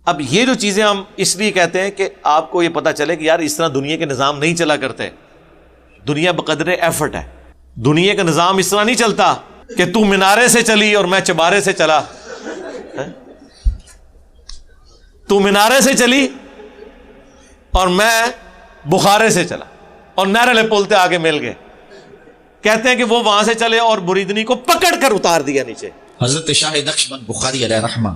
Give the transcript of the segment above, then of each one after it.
اب یہ جو چیزیں ہم اس لیے کہتے ہیں کہ آپ کو یہ پتہ چلے کہ یار اس طرح دنیا کے نظام نہیں چلا کرتے. دنیا بقدر ایفرٹ ہے. دنیا کا نظام اس طرح نہیں چلتا کہ تو مینارے سے چلی اور میں چبارے سے چلا. تو مینارے سے چلی اور میں بخارے سے چلا اور نہر پلتے آگے مل گئے. کہتے ہیں کہ وہ وہاں سے چلے اور بریدنی کو پکڑ کر اتار دیا نیچے. حضرت شاہ نقشبند بخاری علیہ رحمہ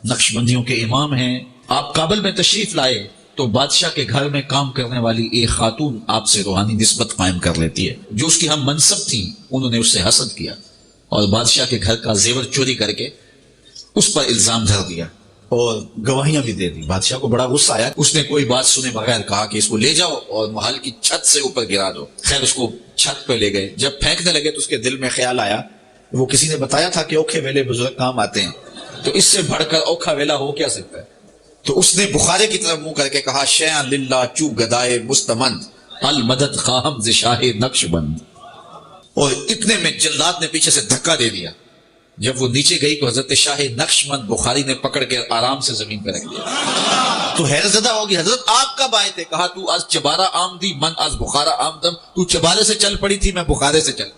نقشبندیوں کے امام ہیں. آپ کابل میں تشریف لائے تو بادشاہ کے گھر میں کام کرنے والی ایک خاتون آپ سے روحانی نسبت قائم کر لیتی ہے. جو اس کی ہم منصب تھی انہوں نے اس سے حسد کیا اور بادشاہ کے گھر کا زیور چوری کر کے اس پر الزام دھر دیا اور گواہیاں بھی دے دی. بادشاہ کو بڑا غصہ آیا. اس نے کوئی بات سنے بغیر کہا کہ اس کو لے جاؤ اور محل کی چھت سے اوپر گرا دو. خیر اس کو چھت پہ لے گئے. جب پھینکنے لگے تو اس کے دل میں خیال آیا وہ کسی نے بتایا تھا کہ اوکھے ویلے بزرگ کام آتے ہیں, تو اس سے بڑھ کر اوکھا ویلا ہو کیا سکتا ہے. تو اس نے بخارے کی طرف منہ کر کے کہا شیئن للہ چو گدائے مستمند المدد خواہم ز شاہ نقشبند. اور اتنے میں جلاد نے پیچھے سے دھکا دے دیا. جب وہ نیچے گئی تو حضرت شاہ نقشبند بخاری نے پکڑ کے آرام سے زمین پہ رکھ دیا. تو حیرت زدہ ہوگی حضرت آپ کب آئے تھے؟ کہا تو از چبارہ آمدی من از بخارا آمدم. تو چبارے سے چل پڑی تھی میں بخارے سے چل.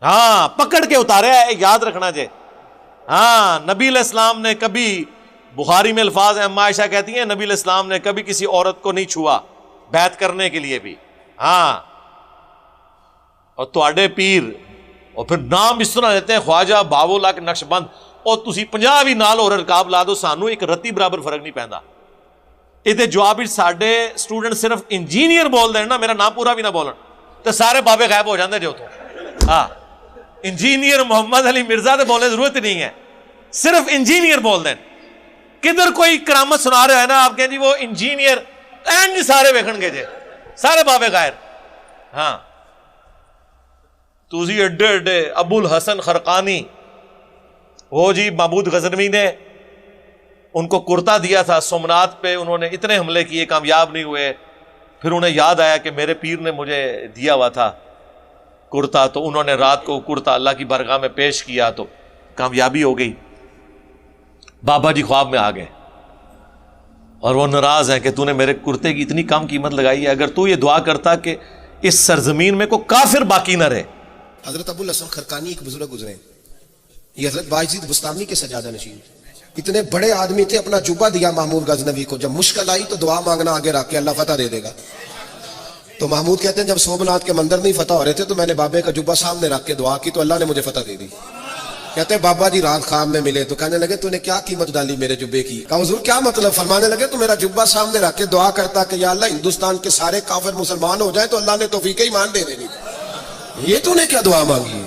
ہاں پکڑ کے اتارے ہے. یاد رکھنا جے. ہاں نبی علیہ السلام نے کبھی, بخاری میں الفاظ ہیں, اما عائشہ کہتی ہیں نبی علیہ السلام نے کبھی کسی عورت کو نہیں چھوا بیعت کرنے کے لیے بھی. ہاں اور تواڈے پیر اور پھر نام اس طرح لیتے ہیں خواجہ باول لاکھ نقشبند, اور تسی 50 بھی نال اور رکاب لا دو سانو ایک رتی برابر فرق نہیں پیندا. یہ جواب ساڈے اسٹوڈنٹ صرف انجینئر بول دین نا, میرا نام پورا بھی نہ بولن تو سارے بابے غائب ہو جاندے جو تو. ہاں انجینئر محمد علی مرزا تو بولنے ضرورت نہیں ہے, صرف انجینئر بول دیں. کدھر کوئی کرامت سنا رہے ہیں نا آپ کہیں جی وہ انجینئر اینڈ سارے ویکھن گے جے سارے بابے غائر. ہاں توزی اڈے اڈے ابو الحسن خرقانی, وہ جی معبود غزنوی نے ان کو کرتا دیا تھا سومنات پہ, انہوں نے اتنے حملے کیے کامیاب نہیں ہوئے. پھر انہیں یاد آیا کہ میرے پیر نے مجھے دیا ہوا تھا کرتا, تو انہوں نے رات کو کرتا اللہ کی بارگاہ میں پیش کیا تو کامیابی ہو گئی. بابا جی خواب میں آ گئے اور وہ ناراض ہیں کہ تو نے میرے کرتے کی اتنی کم قیمت لگائی ہے, اگر تو یہ دعا کرتا کہ اس سرزمین میں کوئی کافر باقی نہ رہے. حضرت ابو الحسن خرقانی ایک بزرگ گزرے, یہ حضرت باعزید بستامی کے سجادہ نشین, اتنے بڑے آدمی تھے. اپنا جبہ دیا محمود غزنوی کو, جب مشکل آئی تو دعا مانگنا آگے رکھ کے اللہ فتح دے دے گا. تو محمود کہتے ہیں جب سومنات کے مندر نہیں فتح ہو رہے تھے تو میں نے بابے کا جبہ سامنے رکھ کے دعا کی تو اللہ نے مجھے فتح دے دی. کہتے ہیں بابا جی رات خواب میں ملے تو کہنے لگے تو نے کیا قیمت ڈالی میرے جبے کی؟ کہا حضور کیا مطلب؟ فرمانے لگے تو میرا جبہ سامنے رکھ کے دعا کرتا کہ یا اللہ ہندوستان کے سارے کافر مسلمان ہو جائیں تو اللہ نے توفیق ایمان دے دینی. یہ تو نے کیا دعا مانگی ہے؟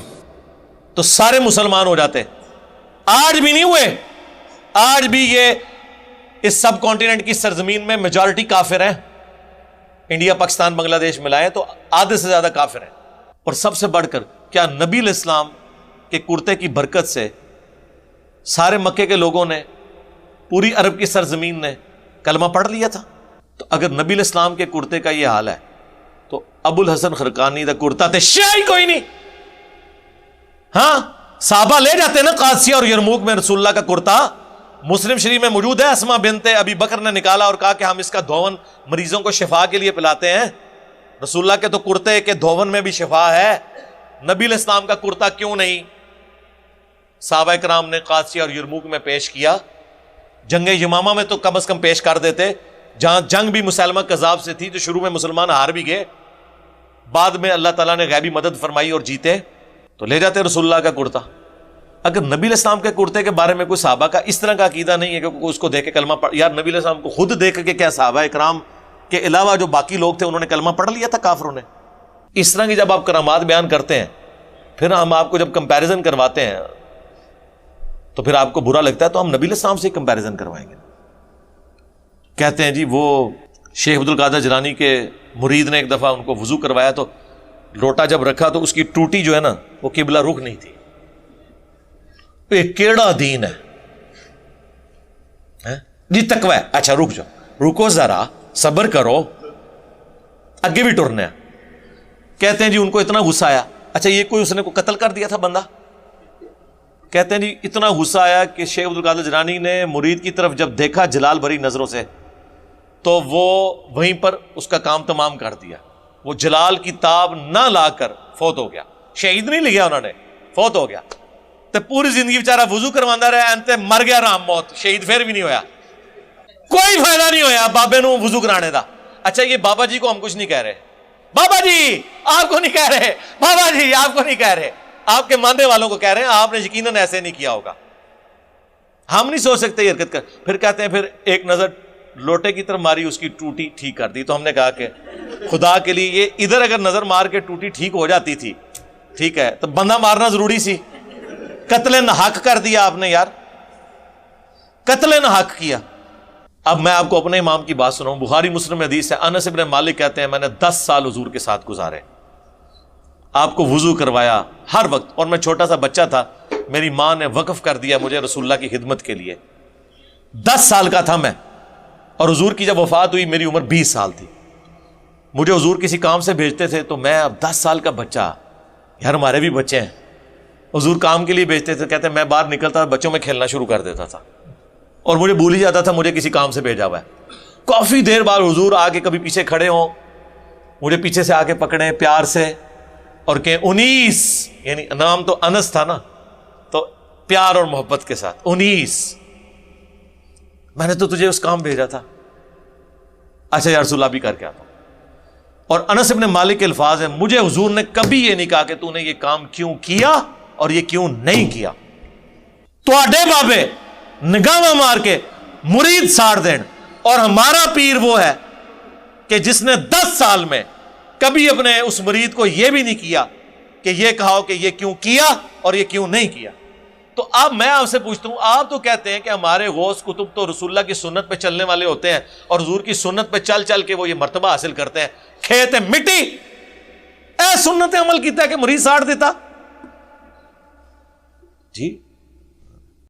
تو سارے مسلمان ہو جاتے. آج بھی نہیں ہوئے. آج بھی یہ اس سب کانٹیننٹ کی سرزمین میں میجورٹی کافر ہیں. انڈیا پاکستان بنگلہ دیش ملائے تو آدھے سے زیادہ کافر ہیں. اور سب سے بڑھ کر کیا نبی علیہ السلام کے کرتے کی برکت سے سارے مکے کے لوگوں نے, پوری عرب کی سرزمین نے کلمہ پڑھ لیا تھا؟ تو اگر نبی علیہ السلام کے کرتے کا یہ حال ہے تو ابو الحسن خرقانی دا کرتا تے شاہی کوئی نہیں. ہاں صحابہ لے جاتے نا قادسیہ اور یرموک میں رسول اللہ کا کرتا. مسلم شریف میں موجود ہے, اسما بنت ابی بکر نے نکالا اور کہا کہ ہم اس کا دھون مریضوں کو شفا کے لیے پلاتے ہیں. رسول اللہ کے تو کرتے کے دھون میں بھی شفا ہے, نبی علیہ السلام کا کرتا کیوں نہیں؟ صحابہ کرام نے قادسیہ اور یرموک میں پیش کیا. جنگ یمامہ میں تو کم از کم پیش کر دیتے, جہاں جنگ بھی مسلمہ کذاب سے تھی تو شروع میں مسلمان ہار بھی گئے, بعد میں اللہ تعالیٰ نے غیبی مدد فرمائی اور جیتے تو لے جاتے رسول اللہ کا کرتا. اگر نبی علیہ السلام کے کرتے کے بارے میں کوئی صحابہ کا اس طرح کا عقیدہ نہیں ہے کہ اس کو دیکھ کے کلمہ پڑھ, یار نبی علیہ السلام کو خود دیکھ کے کیا صحابہ کرام کے علاوہ جو باقی لوگ تھے انہوں نے کلمہ پڑھ لیا تھا کافروں نے؟ اس طرح کی جب آپ کرامات بیان کرتے ہیں پھر ہم آپ کو جب کمپیریزن کرواتے ہیں تو پھر آپ کو برا لگتا ہے, تو ہم نبی علیہ السلام سے کمپیریزن کروائیں گے. کہتے ہیں جی وہ شیخ عبد القادر جیلانی کے مرید نے ایک دفعہ ان کو وضو کروایا تو لوٹا جب رکھا تو اس کی ٹوٹی جو ہے نا وہ قبلہ رخ نہیں تھی. یہ کیڑا دین ہے جی؟ تقوی ہے. اچھا رک جاؤ, رکو ذرا, صبر کرو, اگے بھی ٹرنا ہے. کہتے ہیں جی ان کو اتنا غصہ آیا, اچھا یہ کوئی اس نے کو قتل کر دیا تھا بندہ؟ کہتے ہیں جی اتنا غصہ آیا کہ شیخ عبد القادر جیلانی نے مرید کی طرف جب دیکھا جلال بھری نظروں سے تو وہ وہیں پر اس کا کام تمام کر دیا. وہ جلال کی تاب نہ لا کر فوت ہو گیا. شہید نہیں لیا انہوں نے, فوت ہو گیا. تو پوری زندگی بیچارہ وضو کروانا رہا, انتے مر گیا رام موت, شہید پھر بھی نہیں ہویا. کوئی فائدہ نہیں ہویا بابے نو وضو کرانے دا. اچھا یہ بابا جی کو ہم کچھ نہیں کہہ رہے, بابا جی آپ کو نہیں کہہ رہے, بابا جی آپ کو نہیں کہہ رہے, آپ کے ماننے والوں کو کہہ رہے ہیں, آپ نے یقیناً ایسے نہیں کیا ہوگا. ہم نہیں سوچ سکتے یہ حرکت کر. پھر کہتے ہیں پھر ایک نظر لوٹے کی طرف ماری, اس کی ٹوٹی ٹھیک کر دی. تو ہم نے کہا کہ خدا کے لیے یہ ادھر اگر نظر مار کے ٹوٹی ٹھیک ہو جاتی تھی, ٹھیک ہے, تو بندہ مارنا ضروری سی. قتل ناحق کر دیا آپ نے یار, قتل ناحق کیا. اب میں آپ کو اپنے امام کی بات سناؤں. بخاری مسلم حدیث ہے, انس بن مالک کہتے ہیں میں نے 10 سال حضور کے ساتھ گزارے, آپ کو وضو کروایا ہر وقت, اور میں چھوٹا سا بچہ تھا, میری ماں نے وقف کر دیا مجھے رسول اللہ کی خدمت کے لیے. 10 سال کا تھا میں, اور حضور کی جب وفات ہوئی میری عمر 20 سال تھی. مجھے حضور کسی کام سے بھیجتے تھے تو میں اب 10 سال کا بچہ, یار ہمارے بھی بچے ہیں, حضور کام کے لیے بھیجتے تھے, کہتے ہیں میں باہر نکلتا بچوں میں کھیلنا شروع کر دیتا تھا, اور مجھے بھول ہی جاتا تھا مجھے کسی کام سے بھیجا ہوا ہے. کافی دیر بعد حضور آگے کبھی پیچھے کھڑے ہوں, مجھے پیچھے سے آگے پکڑیں پیار سے اور کہیں 19, یعنی نام تو انس تھا نا, تو پیار اور محبت کے ساتھ 19, میں نے تو تجھے اس کام بھیجا تھا. اچھا یا رسول اللہ بھی کر کے آتا ہوں. اور انس ابن مالک کے الفاظ ہیں, مجھے حضور نے کبھی یہ نہیں کہا کہ تو نے یہ کام کیوں کیا اور یہ کیوں نہیں کیا. تواڈے بابے نگاہ مار کے مرید ساڑ دین, اور ہمارا پیر وہ ہے کہ جس نے 10 سال میں کبھی اپنے اس مرید کو یہ بھی نہیں کیا کہ یہ کہا کہ یہ کیوں کیا اور یہ کیوں نہیں کیا. تو اب میں آپ سے پوچھتا ہوں, آپ تو کہتے ہیں کہ ہمارے غوث کتب تو رسول اللہ کی سنت پہ چلنے والے ہوتے ہیں, اور حضور کی سنت پہ چل چل کے وہ یہ مرتبہ حاصل کرتے ہیں. کھیت ہے مٹی, اے سنت عمل کیتا ہے کہ مرید ساڑ دیتا جی.